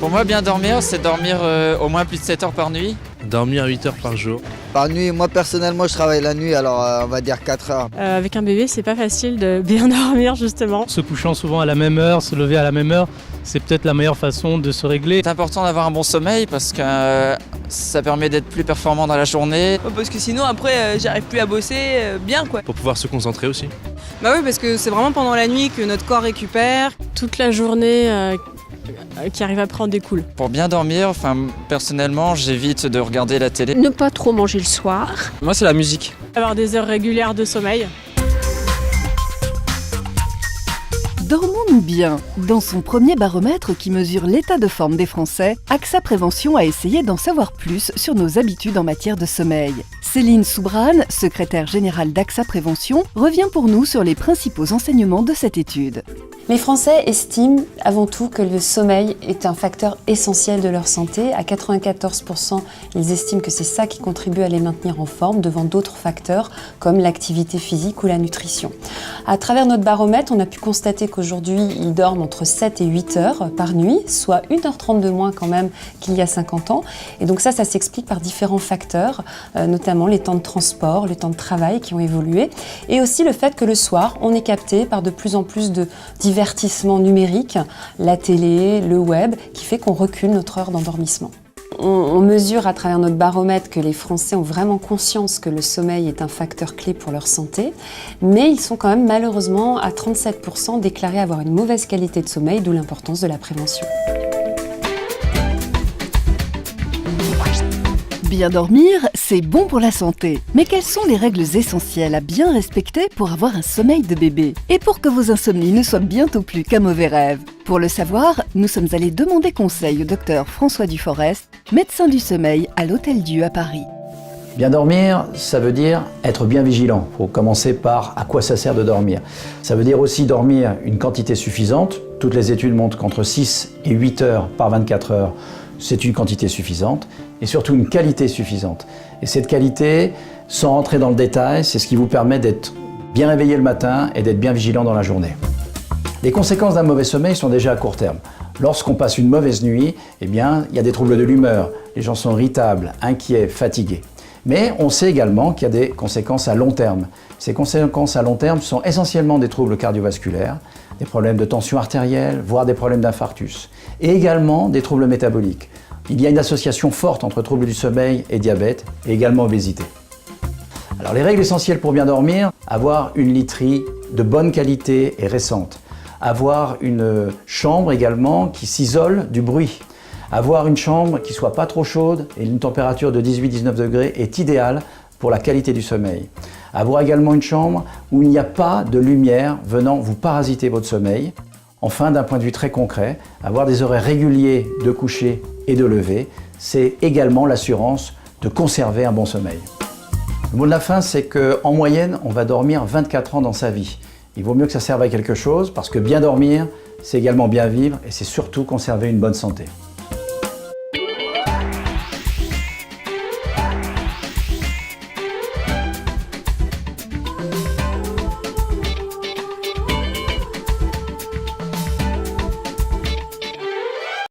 Pour moi, bien dormir, c'est dormir au moins plus de 7 heures par nuit. Dormir 8 heures par jour. Par nuit, moi personnellement je travaille la nuit, alors on va dire 4 heures. Avec un bébé, c'est pas facile de bien dormir justement. Se couchant souvent à la même heure, se lever à la même heure, c'est peut-être la meilleure façon de se régler. C'est important d'avoir un bon sommeil parce que ça permet d'être plus performant dans la journée. Parce que sinon après j'arrive plus à bosser bien quoi. Pour pouvoir se concentrer aussi. Bah oui, parce que c'est vraiment pendant la nuit que notre corps récupère. Toute la journée qui arrive après en découle. Pour bien dormir, personnellement, j'évite de regarder la télé. Ne pas trop manger le soir. Moi, c'est la musique. Avoir des heures régulières de sommeil. Dormons-nous bien? Dans son premier baromètre qui mesure l'état de forme des Français, AXA Prévention a essayé d'en savoir plus sur nos habitudes en matière de sommeil. Céline Soubrane, secrétaire générale d'AXA Prévention, revient pour nous sur les principaux enseignements de cette étude. Les Français estiment avant tout que le sommeil est un facteur essentiel de leur santé. À 94%, ils estiment que c'est ça qui contribue à les maintenir en forme devant d'autres facteurs comme l'activité physique ou la nutrition. À travers notre baromètre, on a pu constater qu'aujourd'hui, ils dorment entre 7 et 8 heures par nuit, soit 1h30 de moins quand même qu'il y a 50 ans. Et donc ça s'explique par différents facteurs, notamment les temps de transport, les temps de travail qui ont évolué, et aussi le fait que le soir, on est capté par de plus en plus de divertissement numérique, la télé, le web, qui fait qu'on recule notre heure d'endormissement. On mesure à travers notre baromètre que les Français ont vraiment conscience que le sommeil est un facteur clé pour leur santé, mais ils sont quand même malheureusement à 37% déclarés avoir une mauvaise qualité de sommeil, d'où l'importance de la prévention. Bien dormir, c'est bon pour la santé. Mais quelles sont les règles essentielles à bien respecter pour avoir un sommeil de bébé? Et pour que vos insomnies ne soient bientôt plus qu'un mauvais rêve? Pour le savoir, nous sommes allés demander conseil au docteur François Duforest, médecin du sommeil à l'Hôtel-Dieu à Paris. Bien dormir, ça veut dire être bien vigilant. Il faut commencer par à quoi ça sert de dormir. Ça veut dire aussi dormir une quantité suffisante. Toutes les études montrent qu'entre 6 et 8 heures par 24 heures, c'est une quantité suffisante et surtout une qualité suffisante. Et cette qualité, sans rentrer dans le détail, c'est ce qui vous permet d'être bien réveillé le matin et d'être bien vigilant dans la journée. Les conséquences d'un mauvais sommeil sont déjà à court terme. Lorsqu'on passe une mauvaise nuit, il y a des troubles de l'humeur, les gens sont irritables, inquiets, fatigués. Mais on sait également qu'il y a des conséquences à long terme. Ces conséquences à long terme sont essentiellement des troubles cardiovasculaires, des problèmes de tension artérielle, voire des problèmes d'infarctus, et également des troubles métaboliques. Il y a une association forte entre troubles du sommeil et diabète, et également obésité. Alors les règles essentielles pour bien dormir, avoir une literie de bonne qualité et récente, avoir une chambre également qui s'isole du bruit, avoir une chambre qui ne soit pas trop chaude et une température de 18-19 degrés est idéale pour la qualité du sommeil. Avoir également une chambre où il n'y a pas de lumière venant vous parasiter votre sommeil. Enfin, d'un point de vue très concret, avoir des horaires réguliers de coucher et de lever, c'est également l'assurance de conserver un bon sommeil. Le mot de la fin, c'est qu'en moyenne, on va dormir 24 ans dans sa vie. Il vaut mieux que ça serve à quelque chose parce que bien dormir, c'est également bien vivre et c'est surtout conserver une bonne santé.